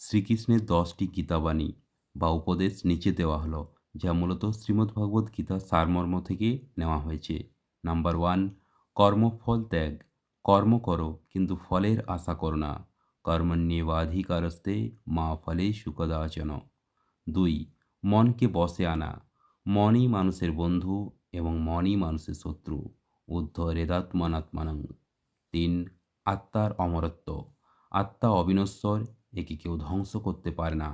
শ্রীকৃষ্ণের 10টি গীতাবাণী বা উপদেশ নিচে দেওয়া হলো, যা মূলত শ্রীমদ্ভগবদ্ গীতার সারমর্ম থেকে নেওয়া হয়েছে। নাম্বার 1, কর্মফল ত্যাগ। কর্ম করো কিন্তু ফলের আশা করো না। কর্মণ্যেবাধিকারস্তে মা ফলেষু কদাচন। 2, মনকে বশে আনা। মনই মানুষের বন্ধু এবং মনই মানুষের শত্রু। উদ্ধরেদাত্মনাত্মানং। 3, আত্মার অমরত্ব। আত্মা অবিনশ্বর, একে কেউ ধ্বংস করতে পারে না।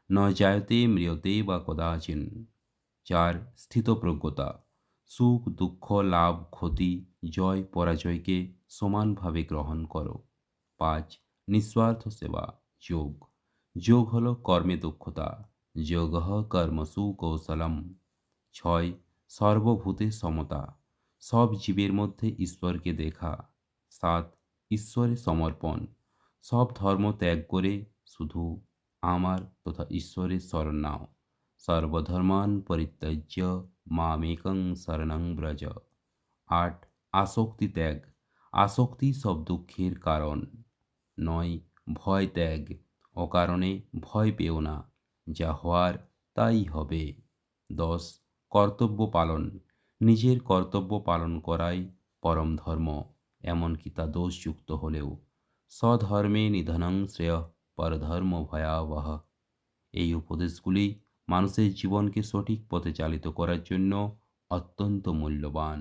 ন জায়তে ম্রিয়তে বা কদাচিন। 4, স্থিতপ্রজ্ঞতা। সুখ দুঃখ লাভ ক্ষতি জয় পরাজয়কে সমানভাবে গ্রহণ করো। 5, নিঃস্বার্থ সেবা। যোগ। যোগ হলো কর্মে দক্ষতা। যোগঃ কর্মসু কৌশলম। 6, সর্বভূতে সমতা। সব জীবের মধ্যে ঈশ্বরকে দেখা। 7, ঈশ্বরে সমর্পণ। সব ধর্ম ত্যাগ করে শুধু আমার তথা ঈশ্বরের শরণ নাও। সর্বধর্মান পরিত্যজ্য মামেকং শরণং ব্রজ। 8, আসক্তি ত্যাগ। আসক্তি সব দুঃখের কারণ। 9, ভয় ত্যাগ। অকারণে ভয় পেও না, যা হওয়ার তাই হবে। 10, কর্তব্য পালন। নিজের কর্তব্য পালন করাই পরম ধর্ম, এমনকি তা দোষযুক্ত হলেও। স্বধর্মে নিধনং শ্রেয়ঃ পরধর্ম ভয়াবহ। এই উপদেশগুলি মানুষের জীবনকে সঠিক পথে চালিত করার জন্য অত্যন্ত মূল্যবান।